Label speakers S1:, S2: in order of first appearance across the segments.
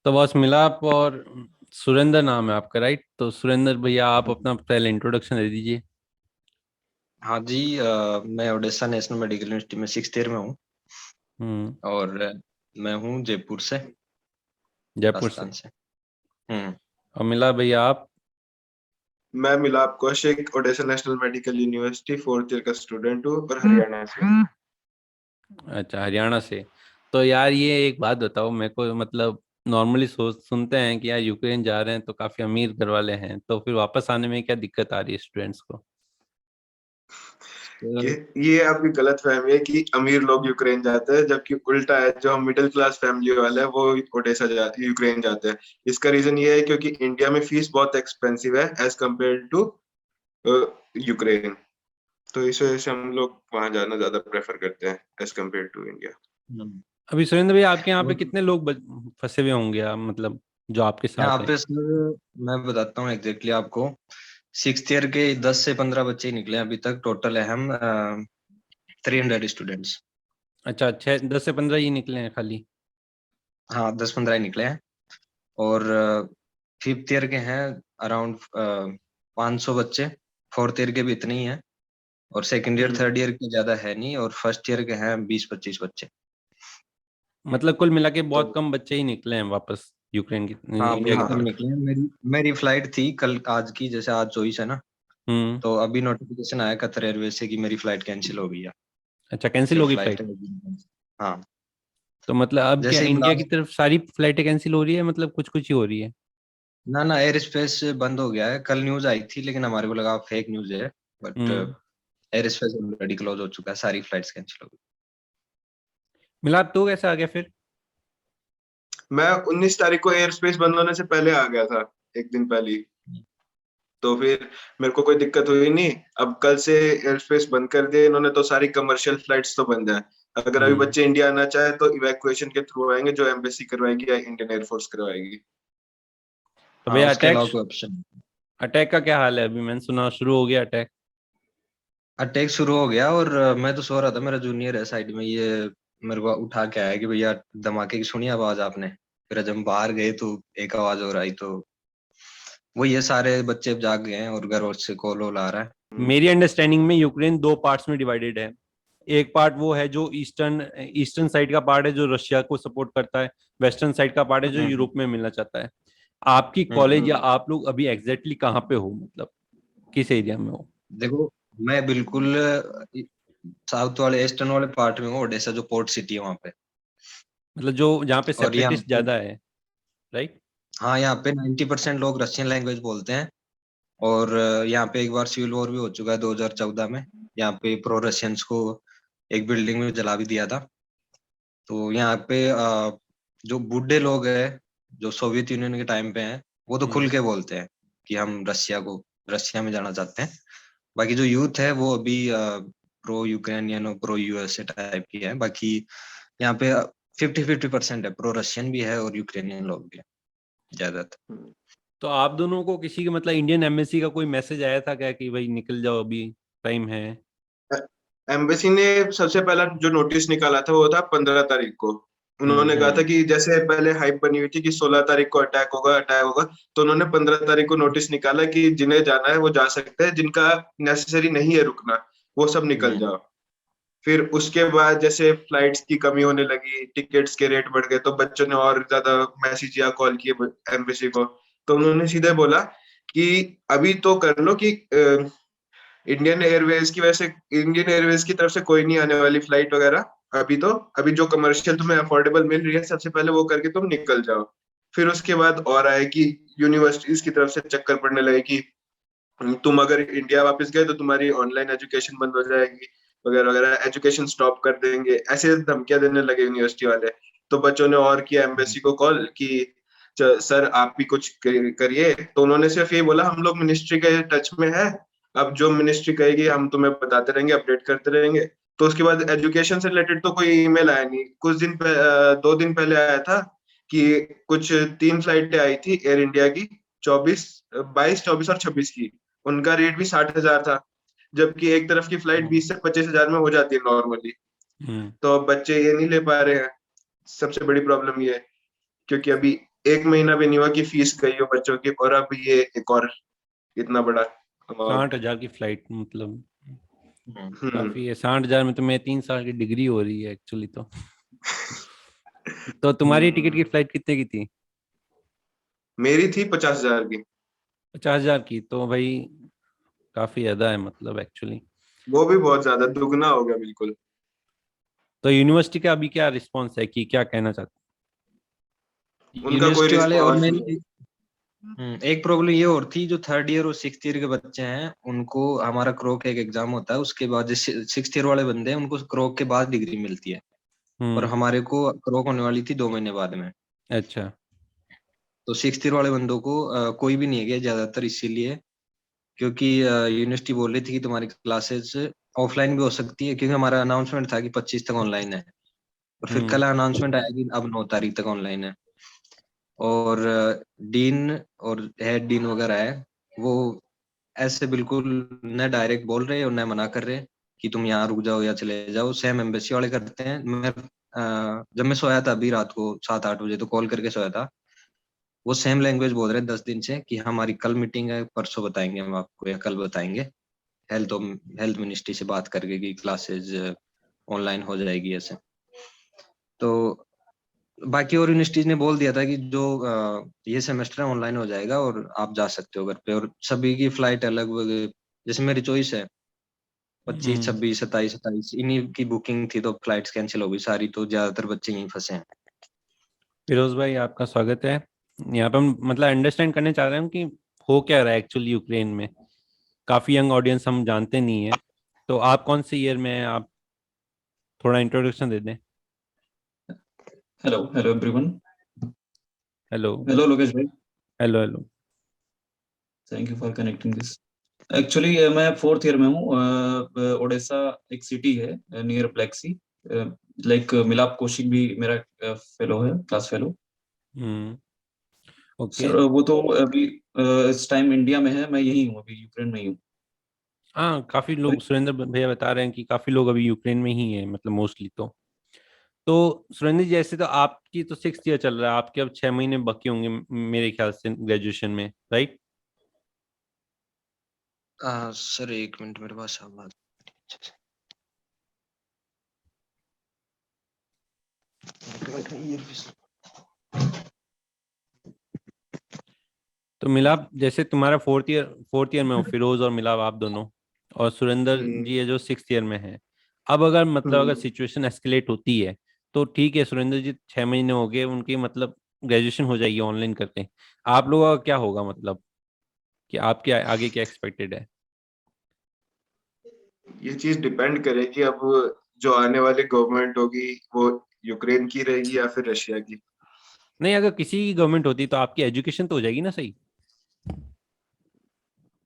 S1: तो बॉस मिलाप और सुरेंद्र नाम है आपका, राइट? तो सुरेंद्र भैया, आप अपना पहले इंट्रोडक्शन दे दीजिए।
S2: हाँ जी, मैं ओडिशा नेशनल मेडिकल यूनिवर्सिटी में 6th ईयर में हूँ।
S1: हम्म।
S2: और मैं हूँ जयपुर से,
S1: जयपुर से।
S2: राजस्थान से। हम्म।
S1: और मिलाप भैया आप?
S3: मैं मिलाप Kaushik Odisha national medical university 4th year का स्टूडेंट हूँ और हरियाणा से।
S1: अच्छा, हरियाणा से। तो यार ये एक बात बताओ मेरे को, मतलब नॉर्मली सोच सुनते हैं कि यार यूक्रेन जा रहे हैं तो काफी अमीर घर वाले हैं, तो फिर वापस आने में क्या दिक्कत आ रही है स्टूडेंट्स को?
S3: ये
S2: तो
S3: ये आपकी गलत फहमी है कि अमीर लोग यूक्रेन जाते हैं, जबकि उल्टा है। जो हम मिडिल क्लास फैमिली वाले हैं वो यूक्रेन जाते हैं। इसका रीजन ये है क्योंकि इंडिया में फीस बहुत एक्सपेंसिव है एज कम्पेयर टू यूक्रेन। तो इस वजह से हम लोग वहां जाना ज्यादा प्रेफर करते हैं एज कम्पेयर टू इंडिया।
S2: हम्म,
S1: अभी सुरेंद्र भैया आपके यहाँ पे
S2: और
S1: कितने लोग फंसे हुए होंगे आप, मतलब जो आपके
S2: यहाँ
S1: साथ हैं?
S2: पे सर मैं बताता हूँ एग्जैक्टली आपको। 6th ईयर के 10 से 15 बच्चे ही निकले हैं अभी तक। टोटल है हम 300 स्टूडेंट्स।
S1: अच्छा, 6 10 से 15 ही निकले हैं खाली?
S2: हाँ, 10-15 ही निकले हैं। और 5th ईयर के हैं अराउंड 500 बच्चे। 4th ईयर के भी इतने ही हैं। और सेकंड ईयर
S3: हम्म।
S2: थर्ड ईयर के ज्यादा है नहीं। और फर्स्ट ईयर के हैं 20-25 बच्चे।
S1: मतलब कुल मिला के
S3: तो
S1: बहुत कम बच्चे ही निकले हैं वापस यूक्रेन की,
S2: हाँ,
S1: इंडिया की
S2: बहुत कम
S1: तरफ?
S2: निकले हैं। मेरी फ्लाइट थी कल, आज की, जैसे आज 24 है ना।
S1: हम्म।
S2: तो अभी नोटिफिकेशन आया कतर एयरवेज से कि मेरी फ्लाइट कैंसिल हो गई है।
S1: अच्छा, कैंसिल
S2: जो
S1: होगी
S2: फ्लाइट
S1: फ्लाइट?
S2: है वो भी cancel। हाँ।
S1: तो मतलब अब क्या
S2: जैसे ही
S1: इंडिया की
S2: ब्लास्ट,
S1: तरफ सारी फ्लाइटें कैंसिल हो रही है, मतलब कुछ कुछ ही हो रही है?
S2: ना ना, एयर स्पेस बंद हो गया है। कल न्यूज आई थी लेकिन हमारे को लगा फेक न्यूज है। But
S1: hmm.
S2: Air space already close हो चुका है, सारी फ्लाइट्स कैंसिल हो गई।
S1: मिलाप तो कैसे आ गया फिर?
S3: मैं 19 तारीख को एयर स्पेस बंद होने से पहले आ गया था, एक दिन पहले ही। तो फिर मेरे को कोई दिक्कत हुई नहीं। अब कल से एयर स्पेस बंद कर दिया इन्होंने, तो सारी कमर्शियल फ्लाइट्स तो बंद है। अगर अभी
S1: हम्म।
S3: बच्चे इंडिया आना चाहे तो इवैक्यूएशन के थ्रू आएंगे, जो एम्बेसी करवाएगी या इंडियन एयरफोर्स करवाएगी।
S1: तो
S2: हाँ,
S1: भैया
S2: उसके
S1: अटैक,
S2: अलावा कोई ऑप्शन।
S1: अटैक का क्या हाल है? अभी मैंने सुना शुरू हो गया अटैक।
S2: अटैक शुरू हो गया। और मैं तो सो रहा था, मेरा जूनियर है साइड में, ये मेरे को उठा के आया कि भैया धमाके की सुनी आवाज आपने। फिर जब हम बाहर गए तो एक आवाज और आई, तो वो ये सारे बच्चे अब जाग गए हैं और घर से कॉल वॉल आ रहा है।
S3: हम्म।
S1: मेरी अंडरस्टैंडिंग में यूक्रेन दो पार्ट्स में डिवाइडेड है। एक पार्ट वो है जो ईस्टर्न ईस्टर्न साइड का पार्ट है, जो रशिया को सपोर्ट करता है। वेस्टर्न साइड का पार्ट है जो
S2: हम्म
S1: यूरोप में मिलना चाहता है। आपकी
S2: हम्म।
S1: कॉलेज या आप लोग अभी एग्जैक्टली कहाँ पे हो, मतलब किस एरिया में हो?
S2: देखो, मैं बिल्कुल साउथ वाले, ईस्टर्न वाले पार्ट में हूँ। ओडेसा जो पोर्ट सिटी है वहां पे।
S1: मतलब जो जहाँ पे
S2: और यहाँ
S1: सेपरेटिस्ट
S2: पे,
S1: ज्यादा है, राइट?
S2: हाँ, यहाँ पे 90% लोग रशियन लैंग्वेज बोलते हैं। और यहाँ पे एक बार सिविल वॉर भी हो चुका है 2014 में। यहाँ पे प्रो रशियंस को एक बिल्डिंग में जला भी दिया था। तो यहाँ पे जो बूढ़े लोग हैं, जो सोवियत यूनियन के टाइम पे हैं, वो तो खुल
S1: हम्म।
S2: के बोलते हैं कि हम रशिया में जाना चाहते हैं। बाकी जो यूथ है वो अभी प्रो यूक्रेनियन और प्रो यूएसए टाइप की है। बाकी यहाँ पे 50-50% है, प्रो रशियन भी है और यूक्रेनियन लोग भी है ज्यादातर।
S3: हम्म।
S1: तो आप दोनों को किसी के, मतलब इंडियन एम्बेसी का कोई मैसेज आया था क्या कि भाई निकल जाओ, अभी टाइम है?
S3: एम्बेसी ने सबसे पहला जो नोटिस निकाला था वो था 15 तारीख को। उन्होंने कहा था
S2: हम्म
S3: कि जैसे पहले हाइप बनी हुई थी कि 16 तारीख को अटैक होगा, अटैक होगा। तो उन्होंने 15 तारीख को नोटिस निकाला कि जिन्हें जाना है वो जा सकते हैं, जिनका नेसेसरी नहीं है रुकना वो सब निकल
S2: हम्म
S3: जाओ। फिर उसके बाद जैसे फ्लाइट्स की कमी होने लगी, टिकट्स के रेट बढ़ गए, तो बच्चों ने और ज्यादा मैसेज या कॉल किए एम्बेसी को। तो उन्होंने सीधे बोला कि अभी तो कर लो कि इंडियन एयरवेज की, वैसे इंडियन एयरवेज की तरफ से कोई नहीं आने वाली फ्लाइट वगैरह अभी तो। अभी जो कमर्शियल तुम्हें अफोर्डेबल मिल रही है सबसे पहले वो करके तुम निकल जाओ। फिर उसके बाद और आए कि यूनिवर्सिटीज की तरफ से चक्कर पड़ने लगे कि तुम अगर इंडिया वापस गए तो तुम्हारी ऑनलाइन एजुकेशन बंद हो जाएगी, वगैरह वगैरह, एजुकेशन स्टॉप कर देंगे, ऐसे धमकियां देने लगे यूनिवर्सिटी वाले। तो बच्चों ने और किया एम्बेसी को कॉल कि सर आप भी कुछ करिए। तो उन्होंने सिर्फ ये बोला हम लोग मिनिस्ट्री के टच में है, अब जो मिनिस्ट्री कहेगी हम तुम्हें बताते रहेंगे, अपडेट करते रहेंगे। तो उसके बाद एजुकेशन से रिलेटेड तो कोई ईमेल आया नहीं। कुछ दिन 2 दिन पहले आया था कि कुछ 3 फ्लाइटें आई थी एयर इंडिया की, 22, 24 और 26 की। उनका रेट भी 60,000 था, जबकि एक तरफ की फ्लाइट 20 से 25 हजार में हो जाती है नॉर्मली।
S1: हम्म।
S3: तो अब बच्चे ये नहीं ले पा रहे हैं। सबसे बड़ी प्रॉब्लम ये है, क्योंकि अभी 1 महीना भी नहीं हुआ कि फीस गई हो बच्चों की, और अब ये एक और इतना बड़ा अमाउंट।
S1: 60,000 की फ्लाइट, मतलब
S2: हम्म।
S1: काफी है। 60,000 में तो मैं 3 साल की डिग्री हो रही है एक्चुअली तो तुम्हारी टिकट की फ्लाइट कितने की थी?
S3: मेरी थी 50,000 की।
S1: 50,000 की, तो भाई काफी ज्यादा है मतलब एक्चुअली।
S3: वो भी बहुत ज्यादा, दुगना हो गया बिल्कुल।
S1: तो यूनिवर्सिटी का अभी क्या रिस्पॉन्स है, कि क्या कहना चाहते
S3: उनका कोई
S2: यूनिवर्सिटी वाले, और
S3: रिस्पॉन्स
S2: मेन एक प्रॉब्लम ये और थी, जो थर्ड ईयर और सिक्स ईयर के बच्चे हैं उनको हमारा क्रोक एक एग्जाम होता है, उसके बाद जो सिक्स ईयर वाले बंदे हैं उनको क्रोक के बाद डिग्री मिलती है, और
S1: हम्म।
S2: हमारे को क्रोक होने वाली थी 2 महीने बाद में।
S1: अच्छा।
S2: तो सिक्स ईयर वाले बंदों को कोई भी नहीं गया ज्यादातर, इसीलिए क्योंकि यूनिवर्सिटी बोल रही थी कि तुम्हारी क्लासेस ऑफलाइन भी हो सकती है, क्योंकि हमारा अनाउंसमेंट था कि 25 तक ऑनलाइन है, और फिर
S1: हम्म।
S2: कल अनाउंसमेंट आया कि अब 9 तारीख तक ऑनलाइन है। और डीन और हेड डीन वगैरह है, वो ऐसे बिल्कुल न डायरेक्ट बोल रहे और न मना कर रहे कि तुम यहाँ रुक जाओ या चले जाओ, सेम एम्बेसी वाले करते हैं। जब मैं सोया था अभी रात को 7-8 बजे, तो कॉल करके सोया था, वो सेम लैंग्वेज बोल रहे हैं 10 दिन से कि हमारी कल मीटिंग है, परसों बताएंगे हम आपको या कल बताएंगे, हेल्थ हेल्थ मिनिस्ट्री से बात करके कि क्लासेज ऑनलाइन हो जाएगी ऐसे। तो बाकी और यूनिवर्सिटीज ने बोल दिया था कि जो ये सेमेस्टर है ऑनलाइन हो जाएगा और आप जा सकते हो घर पे, और सभी की फ्लाइट अलग जैसे मेरी चॉइस है 25,
S1: हम्म।
S2: 26, 27, 27 इन्हीं की बुकिंग थी, तो फ्लाइट्स कैंसिल हो गई सारी, तो ज्यादातर बच्चे यहीं फंसे हैं।
S1: फिरोज भाई, आपका स्वागत है। यहाँ पे हम मतलब अंडरस्टैंड करने चाह रहे हैं कि हो क्या रहा है एक्चुअली यूक्रेन में। काफी यंग ऑडियंस हम जानते नहीं है। तो आप कौन से ईयर में हैं, आप थोड़ा इंट्रोडक्शन दे दें।
S4: Hello hello everyone.
S1: Hello.
S4: Hello Lokesh भाई।
S1: Hello. Hello.
S4: Thank you for connecting this. Actually मैं फोर्थ ईयर में हूँ। ओडिशा एक सिटी है नियर ब्लैक सी। लाइक मिलाप कौशिक भी मेरा फेलो है, क्लास फेलो।
S1: हम्म। ओके।
S4: सर वो तो अभी इस टाइम इंडिया में है, मैं यही हूँ, अभी यूक्रेन में ही हूँ।
S1: हाँ, काफी लोग, सुरेंद्र भैया बता रहे हैं कि काफी लोग अभी यूक्रेन में ही हैं, मतलब मोस्टली। तो सुरेंद्र जी, जैसे तो आपकी तो 6th ईयर चल रहा है, आपके अब 6 महीने बाकी होंगे मेरे ख्याल से ग्रेजुएशन में, राइट?
S2: सर एक मिनट, मेरे पास आवाज।
S1: तो मिलाप, जैसे तुम्हारा फोर्थ ईयर में हो, फिरोज और मिलाप आप दोनों, और सुरेंद्र
S3: हम्म।
S1: जी है जो 6th ईयर में है। अब अगर मतलब अगर
S3: हम्म।
S1: सिचुएशन एस्केलेट होती है, तो ठीक है, सुरेंद्र जी 6 महीने हो गए उनकी, मतलब ग्रेजुएशन हो जाएगी ऑनलाइन करके। आप लोगों का क्या होगा, मतलब कि आपके आगे क्या एक्सपेक्टेड है?
S3: ये चीज डिपेंड करेगी अब, जो आने वाली गवर्नमेंट होगी वो यूक्रेन की रहेगी या फिर रशिया की।
S1: नहीं, अगर किसी की गवर्नमेंट होती तो आपकी एजुकेशन तो हो जाएगी ना, सही?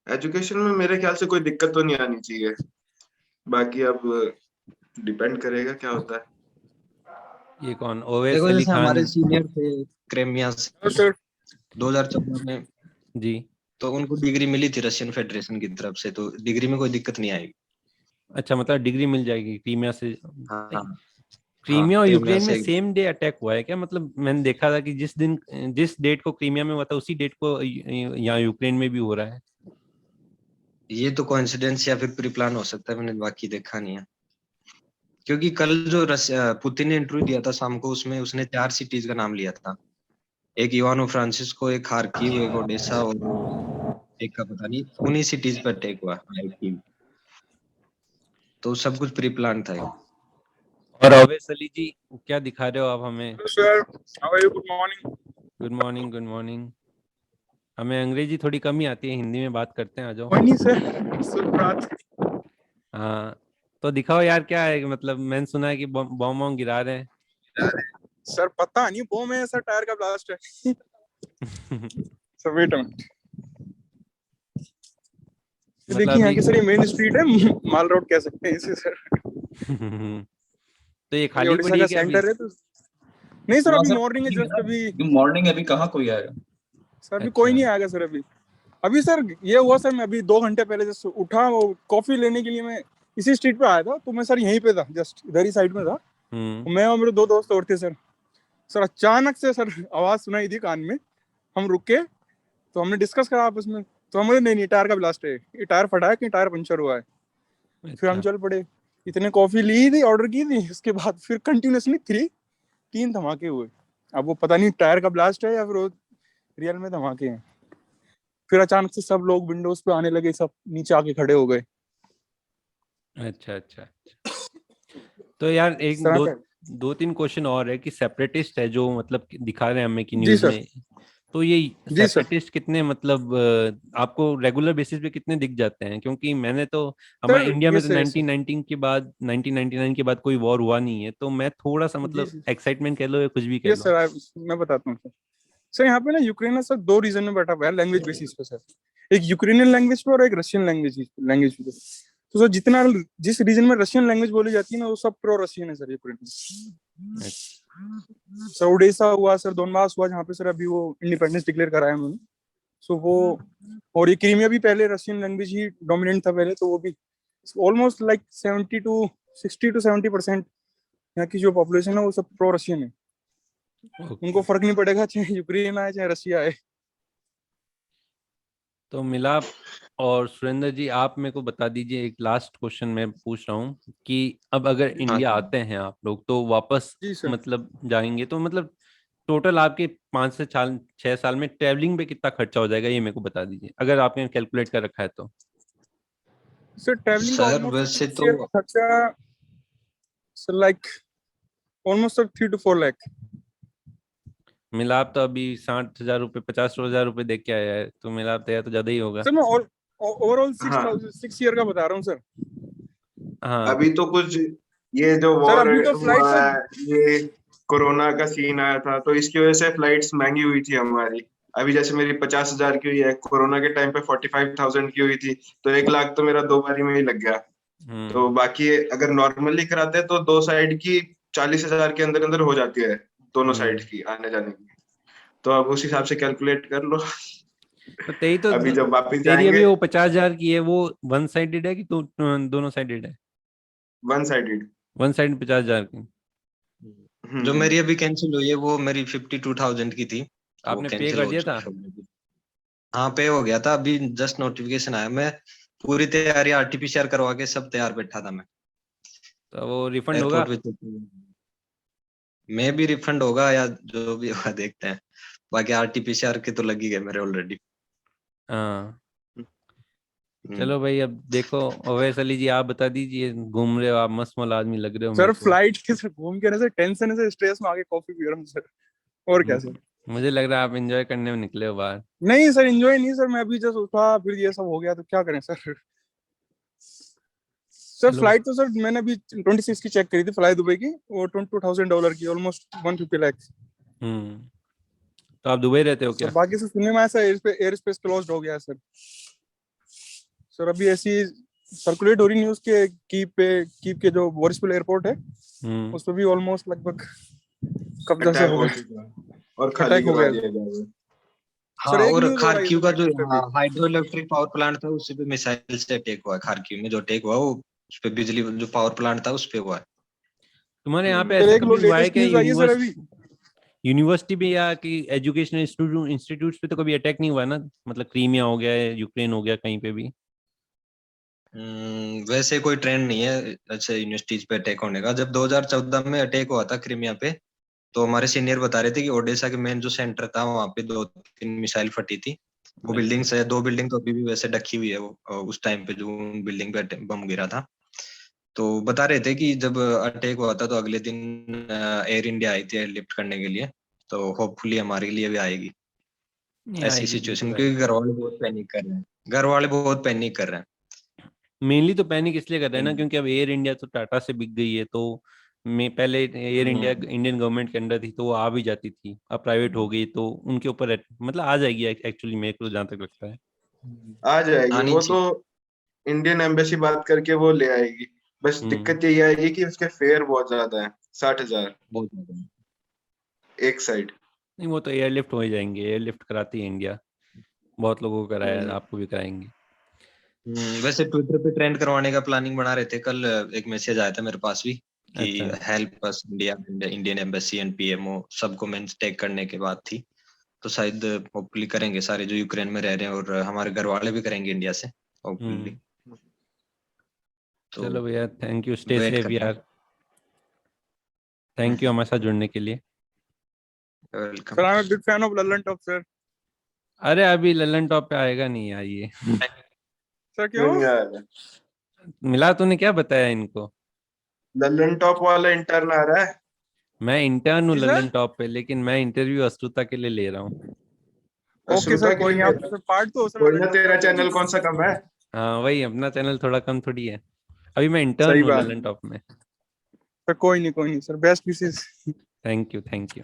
S3: एजुकेशन में मेरे ख्याल से कोई दिक्कत तो नहीं आनी चाहिए, बाकी अब डिपेंड करेगा क्या होता है।
S1: ये कौन, ओवैस
S2: देखो
S1: अली
S2: जैसे
S1: खान?
S2: हमारे सीनियर थे क्रेमिया से
S3: सर
S2: 2014 में,
S1: जी।
S2: तो उनको डिग्री मिली थी रशियन फेडरेशन की तरफ से, तो डिग्री में कोई दिक्कत नहीं आएगी।
S1: अच्छा, मतलब डिग्री मिल जाएगी क्रीमिया से?
S2: हाँ
S1: नहीं,
S2: हाँ,
S1: क्रीमिया और
S2: क्रेमिया
S1: यूक्रेन में
S2: से।
S1: सेम डे अटैक हुआ है क्या? मतलब मैंने देखा था कि जिस डेट को क्रीमिया में हुआ था, उसी डेट को यहाँ यूक्रेन में भी हो रहा है।
S2: ये तो कोइंसिडेंस या फिर प्री प्लान हो सकता है, मैंने बाकी देखा नहीं है। क्योंकि कल जो पुतिन ने इंटरव्यू दिया था शाम को, उसमें उसने 4 सिटीज का नाम लिया था। एक इवानो फ्रांसिस्को, एक खार्किव, एक ओडेसा, और एक का पता नहीं, उन्हीं सिटीज पर अटैक हुआ है। तो सब कुछ प्री प्लान था।
S1: और ओवैस अली जी, क्या दिखा रहे हो आप हमें?
S5: Sir, how are you? Good morning.
S1: Good morning, good morning. हमें अंग्रेजी थोड़ी कमी आती है, हिंदी में बात करते हैं, आ जाओ।
S5: मॉर्निंग सर, सुप्रभात।
S1: हाँ, तो दिखाओ यार, क्या है, मतलब मैंने सुना है कि बम बम गिरा रहे हैं।
S5: सर पता नहीं, बो में सर टायर का ब्लास्ट है। Sir wait a minute.
S1: मतलब
S5: देखिए यहाँ
S1: अभी
S5: की सर ये मेन स्ट्रीट है, माल रोड कह सकते हैं इसे सर।
S1: तो ये
S5: ये
S1: खाली
S5: ओडिशा
S1: पड़ी है
S5: का
S1: क्या अभी?
S5: सेंटर है, तो नहीं सर
S4: हाँ
S5: अभी
S4: सर,
S5: मॉर्निंग है,
S4: मॉर्निंग है
S5: जस्ट अभी।
S4: ना, मॉर्निंग है, अभी कहाँ कोई आएगा।
S5: सर अभी कोई
S1: अच्छा।
S5: नहीं आएगा सर अभी। अभी सर ये हुआ सर, मैं अभी 2 घंटे पहले जस्ट उठा, वो कॉफी लेने के लिए मैं इसी स्ट्रीट पे आया था, तो मैं सर यहीं पे था, जस्ट इधर ही साइड में था।
S1: हम्म।
S5: मैं और मेरे 2 दोस्त और थे सर। सर अचानक से सर आवाज सुनाई दी कान में, हम रुके तो हमने डिस्कस करा आपस में, तो हम बोले नहीं टायर का ब्लास्ट है, ये टायर फटा है कि टायर पंचर हुआ है। फिर हम
S1: अच्छा
S5: चल पड़े, इतने कॉफी ली थी, ऑर्डर की थी, उसके बाद फिर कंटिन्यूअसली 3 धमाके हुए। अब वो पता नहीं टायर का ब्लास्ट है या फिर रियल में धमाके हैं। फिर अचानक से सब लोग विंडोज पे आने लगे, सब नीचे आके खड़े हो गए।
S1: अच्छा अच्छा अच्छा। तो यार एक
S5: सर
S1: दो 2-3 क्वेश्चन और है कि सेपरेटिस्ट है जो मतलब कि दिखा रहे हैं हमें कि
S5: जी
S1: न्यूज
S5: सर,
S1: में, तो ये
S5: जी सर,
S1: सेपरेटिस्ट कितने मतलब आपको रेगुलर बेसिस पे कितने दिख जाते हैं? क्योंकि मैंने तो हमारे
S5: सर
S1: इंडिया
S5: ये
S1: में तो
S5: सर,
S1: 1919 के बाद 1999 के बाद कोई वॉर हुआ नहीं है, तो मैं थोड़ा सा
S5: जी
S1: मतलब
S5: सर,
S1: एक्साइटमेंट कह लो या कुछ भी कह
S5: ये
S1: लो।
S5: सर मैं बताता हूँ सर। सर यहाँ पे ना यूक्रेन है सर 2 रीजन में बैठा हुआ है लैंग्वेज बेसिस पे सर, एक यूक्रेनियन लैंग्वेज पे और एक रशियन लैंग्वेज पे। तो सर जितना जिस रीजन में रशियन लैंग्वेज बोली जाती है ना वो सब प्रो रशियन है सर यूक्रेन में। सर ओडिशा हुआ सर, डोनबास हुआ जहाँ पे सर अभी वो इंडिपेंडेंस डिक्लेयर कराया उन्होंने, सो वो, और ये क्रीमिया भी पहले रशियन लैंग्वेज ही डोमिनेंट था पहले, तो वो भी ऑलमोस्ट लाइक 60 to 70% यहाँ की जो पॉपुलेशन है वो सब प्रो रशियन है। उनको
S1: ओके,
S5: फर्क नहीं पड़ेगा चाहे यूक्रेन आए चाहे रशिया आए।
S1: तो मिलाप और सुरेंद्र जी आप मेरे को बता दीजिए, एक लास्ट क्वेश्चन मैं पूछ रहा हूँ कि अब अगर
S2: हाँ
S1: इंडिया आते हैं आप लोग तो वापस
S5: जी सर।
S1: मतलब जाएंगे तो मतलब टोटल आपके 5 से 6 साल में ट्रैवलिंग पे कितना खर्चा हो जाएगा, ये मेरे को बता दीजिए अगर आपने कैलकुलेट कर रखा है तो।
S5: सर ट्रैवलिंग का
S2: सर
S5: ऑलमोस्ट
S2: वैसे
S5: 6
S2: तो
S5: ईयर का खर्चा sir like almost sir 3 to 4 lakh.
S1: मिलाप तो अभी 60,000 रुपये 50,000 रुपये देख के आया है, तो मिलाप तो यार तो ज्यादा ही होगा।
S5: सर मैं ओवरऑल
S3: हाँ
S5: 6 ईयर का बता रहा हूँ सर।
S1: हाँ
S3: अभी तो कुछ ये जो
S5: सर
S3: वॉर
S5: अभी तो फ्लाइट
S3: हुआ
S5: सर,
S3: है, ये कोरोना का सीन आया था तो इसकी वजह से फ्लाइट्स महंगी हुई थी हमारी। अभी जैसे मेरी 50,000 की हुई है, कोरोना के टाइम पे 45,000 की हुई थी, तो 1 लाख तो मेरा 2 बारी में ही लग गया। तो
S1: हम्म
S3: बाकी अगर नॉर्मली कराते हैं तो 2 साइड की 40,000 के अंदर अंदर हो जाती है, दोनों साइड
S1: हम्म।
S3: की आने जाने की। तो अब उस हिसाब से कैलकुलेट कर लो।
S1: तो तेरी तो
S3: अभी जब वापस
S1: तेरी
S3: जाएंगे
S1: अभी वो 50,000 की है, वो वन साइडेड है कि तो दोनों साइडेड है?
S3: One sided.
S1: वन साइड 50,000 की।
S2: जो मेरी अभी कैंसिल हुई है वो मेरी 52,000 की थी, वो
S1: आपने पे
S2: कैंसिल
S1: कर
S2: हो
S1: दिया था?
S2: चुकी है already। हाँ पे हो गया था, अभी जस्ट नोटिफिकेशन आया। मैं पूरी तैयारी आरटीपीसीआर करवा के सब तैयार बैठा था मैं
S1: तो वो रिफंड होगा?
S2: एयरपोर्ट पे। मैं भी रिफंड होगा या जो भी होगा देखते हैं। बाकी आरटीपीसीआर के तो लग ही गए मेरे ऑलरेडी।
S1: हाँ चलो भाई, अब देखो अवैस अली जी आप बता दीजिए, घूम रहे हो आप, मस्त मौला आदमी लग रहे हो मेरे
S5: सर
S1: को।
S5: फ्लाइट के सर घूम के ना सर टेंशन से स्ट्रेस में आके कॉफी पी रहा हूँ सर, और क्या सर।
S1: मुझे लग रहा है आप एंजॉय करने में निकले हो बाहर।
S5: नहीं सर एंजॉय नहीं सर, मैं अभी जस्ट उठा फिर ये सब हो गया तो क्या करें सर। सर
S1: चलो।
S5: फ्लाइट तो सर मैंने अभी 26 की चेक करी थी फ्लाई दुबई की, वो $22,000 की, ऑलमोस्ट 150 लाख।
S1: हम्म। तो आप दुबई रहते हो
S5: सर
S1: क्या?
S5: बाकी से सुनने में आया सर एयर स्पेस क्लोज हो गया है सर। सर अभी ऐसी सर्कुलेट हो रही न्यूज के कीप के जो बोरिसपल एयरपोर्ट है
S1: हम्म।
S5: उस पर भी ऑलमोस्ट लगभग कब्जा से
S3: अटैक
S5: हो
S3: हो
S5: गया,
S3: चुका है और खाली
S5: अटैक हो
S3: करवा
S5: गया।
S3: दिया जाएगा।
S5: सर
S2: हाँ,
S5: एक
S2: और
S5: न्यूज और आई है
S2: खारक्यू
S5: सर
S2: का जो
S5: लेटेस्ट अभी।
S2: हाइड्रो इलेक्ट्रिक पावर प्लांट था उसी पे मिसाइल से अटैक हुआ है। खारक्यू में जो अटैक हुआ वो उस पे बिजली जो पावर प्लांट था उस पे हुआ है।
S1: तुम्हारे यहाँ पे
S5: सर
S1: ऐसा
S5: एक
S1: कभी हुआ है
S5: लेटेस्ट
S1: क्या,
S5: न्यूज आई है सर अभी।
S1: यूनिवर्सिटी पे या कि एजुकेशनल इंस्टीट्यूट्स पे तो कभी अटैक नहीं हुआ ना? मतलब क्रीमिया हो गया है, यूक्रेन हो गया, कहीं पे भी?
S2: वैसे कोई ट्रेंड नहीं है अच्छा यूनिवर्सिटीज पे अटैक होने का। जब 2014 में अटैक हुआ था क्रीमिया पे, तो हमारे सीनियर बता रहे थे कि ओडेसा के मेन जो सेंटर था वहां पे 2-3 मिसाइल फटी थी। वो
S1: अच्छा।
S2: बिल्डिंग्स है, 2 बिल्डिंग तो अभी भी वैसे ढकी हुई है वो उस टाइम पे जो बिल्डिंग पे बम गिरा था। तो बता रहे थे कि जब अटैक हुआ था तो अगले दिन एयर इंडिया आई थी एयरलिफ्ट करने के लिए, तो होपफुली हमारे लिए भी आएगी
S1: नहीं
S2: ऐसी
S1: आएगी,
S2: सिचुएशन,
S1: बिल्कुल
S2: क्योंकि
S1: आएगी।
S2: घर वाले बहुत पैनिक कर रहे हैं। घर वाले बहुत पैनिक कर रहे हैं।
S1: मेनली तो पैनिक इसलिए कर रहे हैं ना
S2: हम्म,
S1: क्योंकि अब एयर इंडिया तो टाटा से बिक गई है, तो मैं पहले एयर इंडिया
S2: हम्म,
S1: इंडियन गवर्नमेंट के अंडर थी तो वो आ भी जाती थी, अब प्राइवेट हो गई तो उनके ऊपर मतलब आ जाएगी एक्चुअली, मेरे को जहाँ तक लगता है।
S3: आ जाएगी
S2: आनी
S3: वो तो,
S2: चाहिए।
S3: इंडियन एम्बेसी बात करके वो ले आएगी। बस
S1: हम्म।
S3: दिक्कत यही आएगी कि उसके फेयर बहुत ज्यादा है, 60,000
S2: बहुत ज्यादा।
S3: एक साइड।
S1: नहीं वो तो एयरलिफ्ट हो ही जाएंगे, एयरलिफ्ट कराती है इंडिया, बहुत लोगों को कराया है,
S2: हम्म,
S1: आपको भी कराएंगे।
S2: वैसे ट्विटर पे ट्रेंड करवाने का प्लानिंग बना रहे थे कल। एक मैसेज आया था मेरे पास भी कि
S1: अच्छा।
S2: Help us India, Indian embassy and PMO सबको मेंस टेक करने के बाद थी। तो शायद होपफुली करेंगे सारे जो यूक्रेन में रह रहे हैं, और हमारे घर वाले भी करेंगे इंडिया से होपफुली। तो
S1: चलो भैया, thank you, stay
S2: wait
S1: safe
S2: कर रहे
S1: यार। थैंक यू हमारे साथ जुड़ने के लिए।
S2: हैं। Welcome.
S5: Sir I am a big fan of Lalan top sir.
S1: अरे अभी ललन टॉप पे आएगा नहीं यार ये।
S5: सर
S3: क्यों
S5: क्यों?
S3: नहीं आया?
S1: मिला, तूने क्या बताया इनको?
S3: ललन टॉप वाला इंटर्न आ रहा है।
S1: मैं इंटर्न हूँ
S5: जी
S1: ललन
S5: सर।
S1: टॉप पे, लेकिन मैं इंटरव्यू अश्रुता के लिए ले रहा हूँ।
S5: ओके
S3: अश्रुता
S5: सर,
S3: के
S5: कोई नहीं,
S3: लिए
S5: आप पार्ट तो हो सर
S3: कोई
S5: ललन
S3: ना,
S5: टॉप
S3: तेरा
S5: का।
S3: चैनल कौन सा कम है?
S1: हाँ वही, अपना चैनल थोड़ा कम थोड़ी है। अभी मैं इंटर्न
S5: सही
S1: हूँ
S5: बात।
S1: ललन टॉप में।
S5: सर कोई नहीं sir, best wishes.
S1: Thank you, thank you.